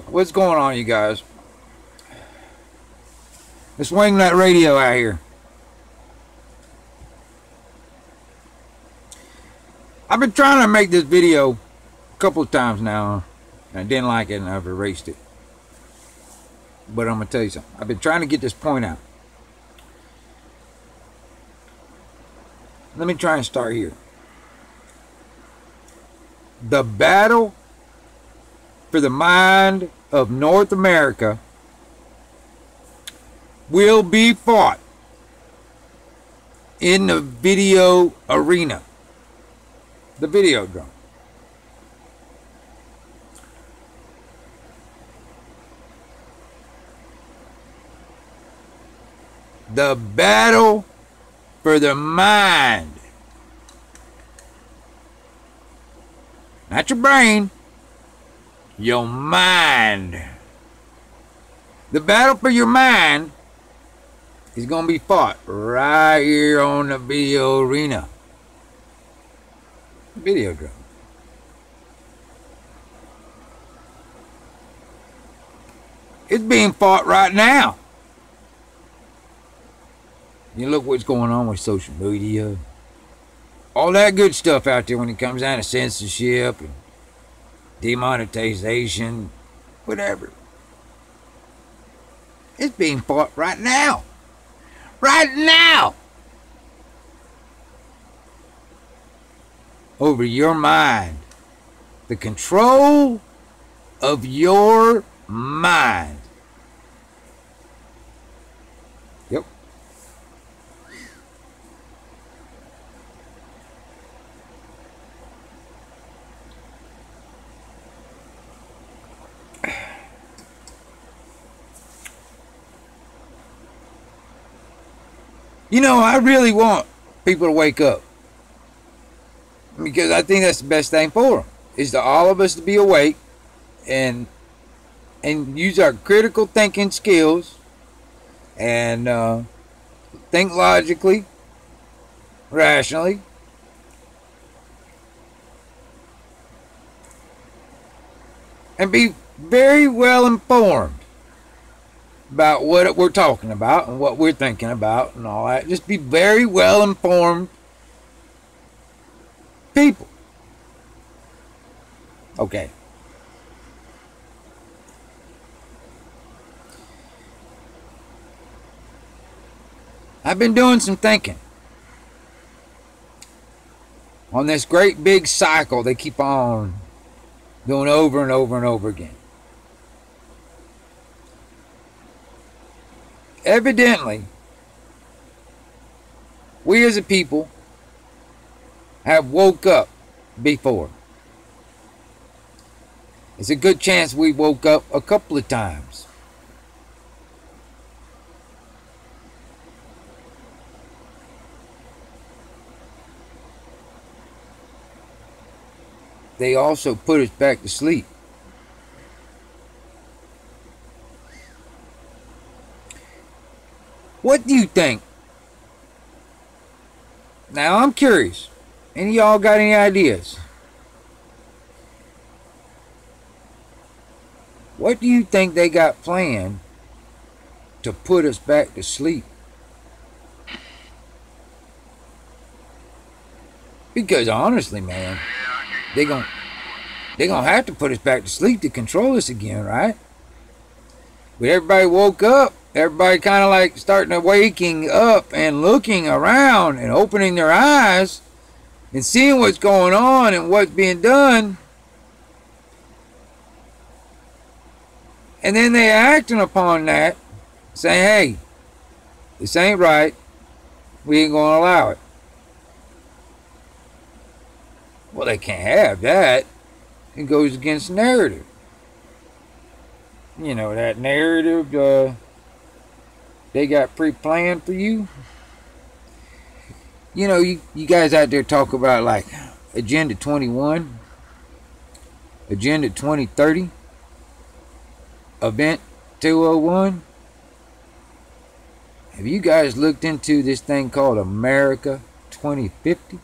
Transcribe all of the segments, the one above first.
What's going on, you guys? Let's swing that radio out here. I've been trying to make this video a couple of times now, and I didn't like it, and I've erased it. But I'm going to tell you something. I've been trying to get this point out. Let me try and start here. The battle for the mind of North America will be fought in the video arena, the video drum. The battle for the mind, not your brain, your mind. The battle for your mind is going to be fought right here on the video arena. Video drum. It's being fought right now. You look what's going on with social media. All that good stuff out there when it comes down to censorship and demonetization, whatever. It's being fought right now. Right now. Over your mind. The control of your mind. Yep. You know, I really want people to wake up, because I think that's the best thing for them, is to all of us to be awake and use our critical thinking skills and think logically, rationally, and be very well informed about what we're talking about and what we're thinking about and all that. Just be very well informed people. Okay. I've been doing some thinking on this great big cycle they keep on doing over and over and over again. Evidently, we as a people have woke up before. It's a good chance we woke up a couple of times. They also put us back to sleep. What do you think? Now I'm curious. Any of y'all got any ideas? What do you think they got planned to put us back to sleep? Because honestly, man, they're gonna have to put us back to sleep to control us again, right? But everybody woke up. Everybody kind of like starting to waking up and looking around and opening their eyes and seeing what's going on and what's being done. And then they acting upon that, saying, hey, this ain't right. We ain't going to allow it. Well, they can't have that. It goes against narrative. You know, that narrative they got pre-planned for you. You know, you guys out there talk about like Agenda 21, Agenda 2030, Event 201. Have you guys looked into this thing called America 2050?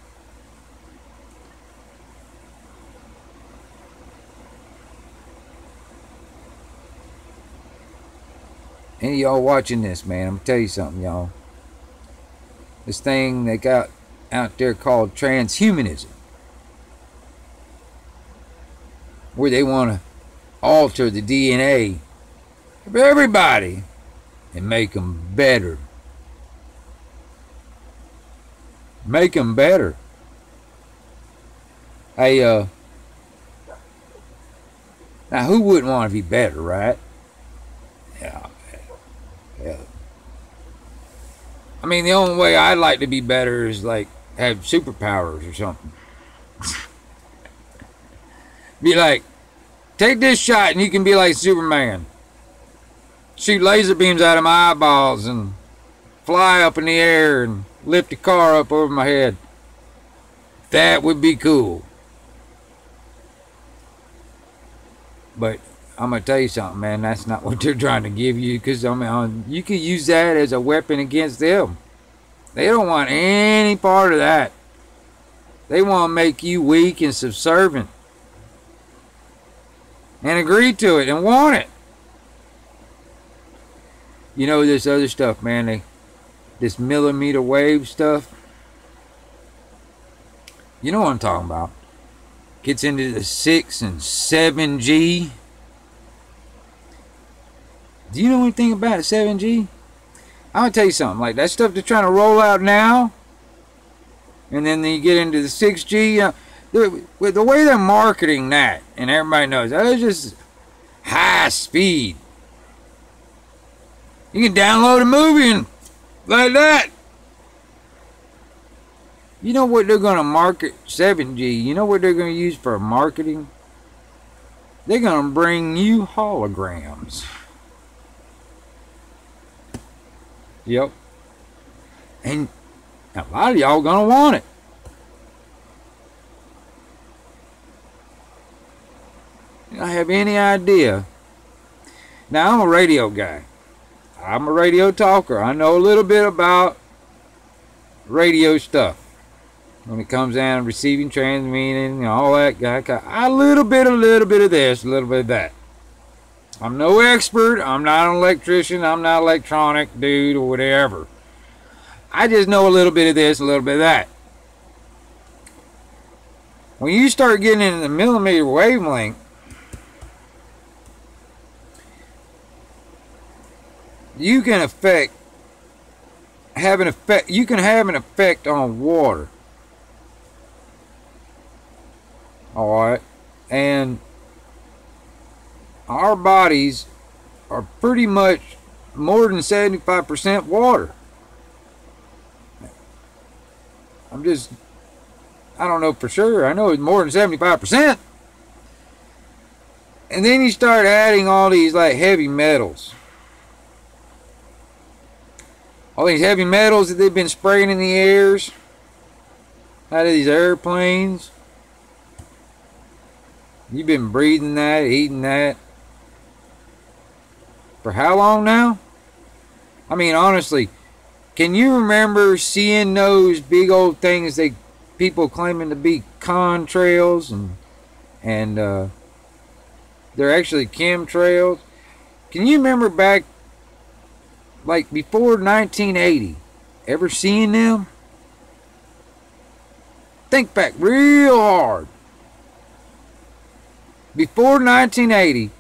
Any of y'all watching this, man, I'm gonna tell you something, y'all. This thing they got out there called transhumanism, where they want to alter the DNA of everybody and make them better. Make them better. Hey, now who wouldn't want to be better, right? Yeah. Yeah. I mean, the only way I'd like to be better is like have superpowers or something. Be like, take this shot and you can be like Superman. Shoot laser beams out of my eyeballs and fly up in the air and lift a car up over my head. That would be cool. But I'm going to tell you something, man. That's not what they're trying to give you. Because, I mean, you can use that as a weapon against them. They don't want any part of that. They want to make you weak and subservient. And agree to it and want it. You know, this other stuff, man. This millimeter wave stuff. You know what I'm talking about. Gets into the 6 and 7G. Do you know anything about 7G? I'm going to tell you something. Like that stuff they're trying to roll out now. And then you get into the 6G. With the way they're marketing that. And everybody knows. That's just high speed. You can download a movie and like that. You know what they're going to market 7G? You know what they're going to use for marketing? They're going to bring you holograms. Yep. And a lot of y'all going to want it. You don't have any idea. Now, I'm a radio guy. I'm a radio talker. I know a little bit about radio stuff. When it comes down to receiving, transmitting, and all that guy, a little bit of this, a little bit of that. I'm no expert. I'm not an electrician. I'm not an electronic dude or whatever. I just know a little bit of this, a little bit of that. When you start getting into the millimeter wavelength, you can have an effect on water. Alright, and our bodies are pretty much more than 75% water. I don't know for sure. I know it's more than 75%. And then you start adding all these like heavy metals. All these heavy metals that they've been spraying in the airs out of these airplanes. You've been breathing that, eating that. For how long now? I mean, honestly, can you remember seeing those big old things people claiming to be contrails and they're actually chemtrails? Can you remember back like before 1980? Ever seen them? Think back real hard. Before 1980,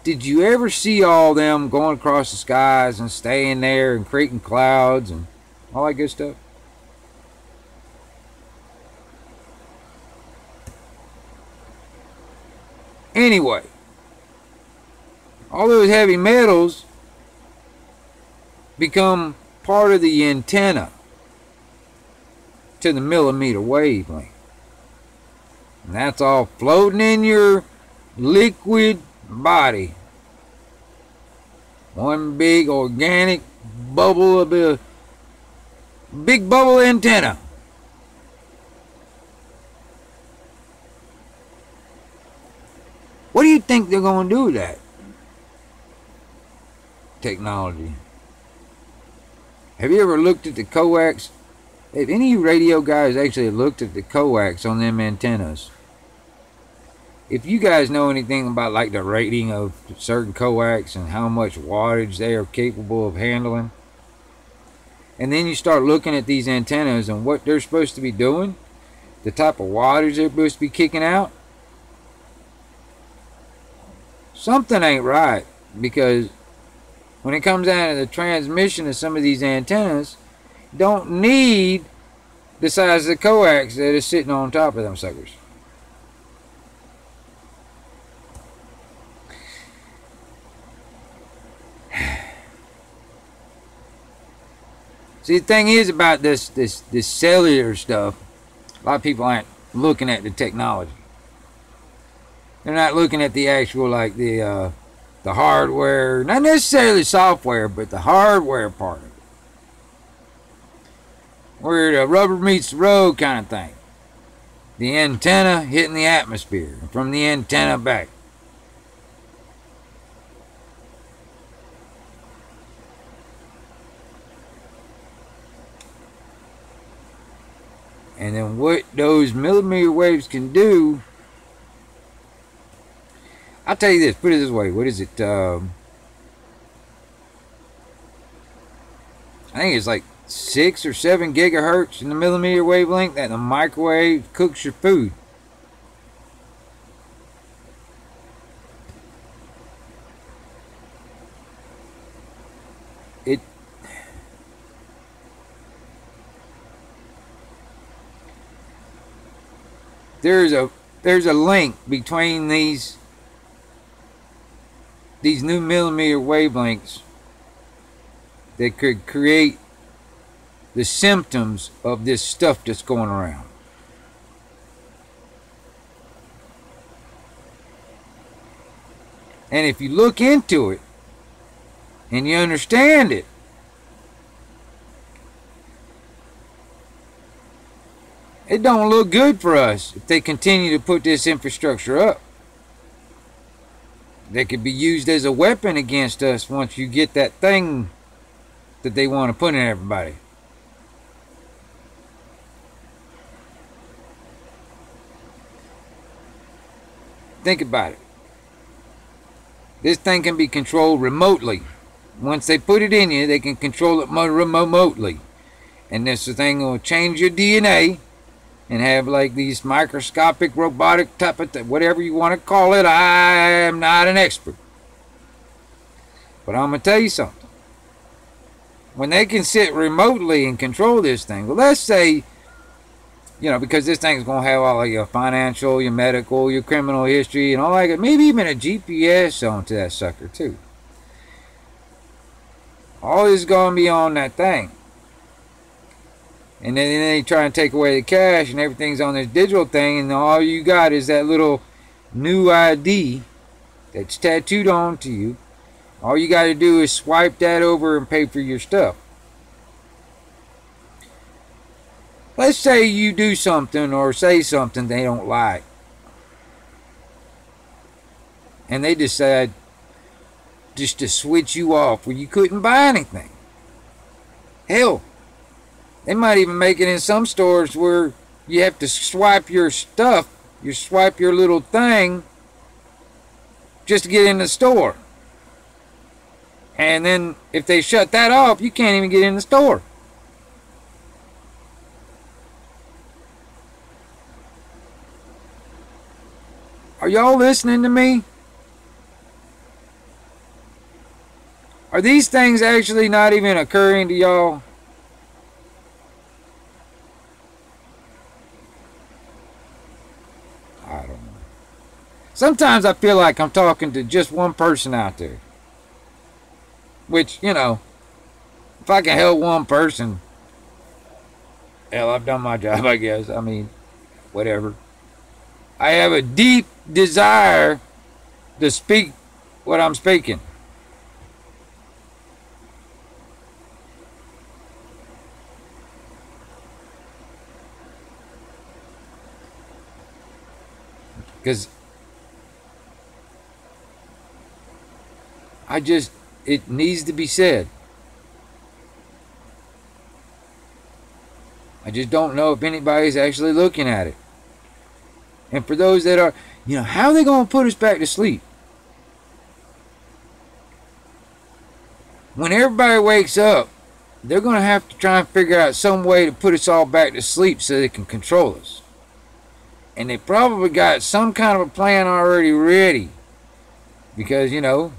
did you ever see all them going across the skies and staying there and creating clouds and all that good stuff? Anyway, all those heavy metals become part of the antenna to the millimeter wavelength. And that's all floating in your liquid body. One big organic bubble of a big bubble antenna. What do you think they're going to do with that technology? Have you ever looked at the coax? Have any of you radio guys actually looked at the coax on them antennas? If you guys know anything about like the rating of certain coax and how much wattage they are capable of handling, and then you start looking at these antennas and what they're supposed to be doing, the type of wattage they're supposed to be kicking out, something ain't right. Because when it comes down to the transmission of some of these antennas, don't need the size of the coax that is sitting on top of them suckers. See, the thing is about this cellular stuff, a lot of people aren't looking at the technology. They're not looking at the actual, like, the hardware, not necessarily software, but the hardware part of it. Where the rubber meets the road kind of thing. The antenna hitting the atmosphere, and from the antenna back. And then what those millimeter waves can do, I'll tell you this, put it this way, what is it, I think it's like 6 or 7 gigahertz in the millimeter wavelength that the microwave cooks your food. There's a link between these new millimeter wavelengths that could create the symptoms of this stuff that's going around. And if you look into it and you understand it, it don't look good for us if they continue to put this infrastructure up. They could be used as a weapon against us once you get that thing that they want to put in everybody. Think about it. This thing can be controlled remotely. Once they put it in you, they can control it remotely. And this thing will change your DNA and have like these microscopic robotic type of whatever you want to call it. I am not an expert, but I'm gonna tell you something. When they can sit remotely and control this thing, well, let's say, you know, because this thing is gonna have all of your financial, your medical, your criminal history, and all that, maybe even a GPS onto that sucker too. All is gonna be on that thing. And then they try and take away the cash and everything's on this digital thing, and all you got is that little new ID that's tattooed onto you. All you got to do is swipe that over and pay for your stuff. Let's say you do something or say something they don't like, and they decide just to switch you off where you couldn't buy anything. Hell, they might even make it in some stores where you have to swipe your stuff, you swipe your little thing just to get in the store. And then if they shut that off, you can't even get in the store. Are y'all listening to me? Are these things actually not even occurring to y'all? I don't know. Sometimes I feel like I'm talking to just one person out there. Which, you know, if I can help one person, hell, I've done my job, I guess. I mean, whatever. I have a deep desire to speak what I'm speaking. Because it needs to be said. I just don't know if anybody's actually looking at it. And for those that are, how are they going to put us back to sleep? When everybody wakes up, they're going to have to try and figure out some way to put us all back to sleep so they can control us. And they probably got some kind of a plan already ready. Because,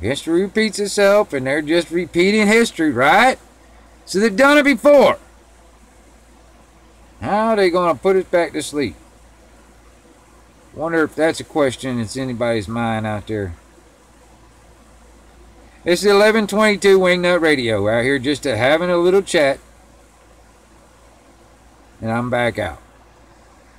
history repeats itself and they're just repeating history, right? So they've done it before. How are they going to put us back to sleep? Wonder if that's a question that's in anybody's mind out there. It's 1122 Wingnut Radio out here just having a little chat. And I'm back out.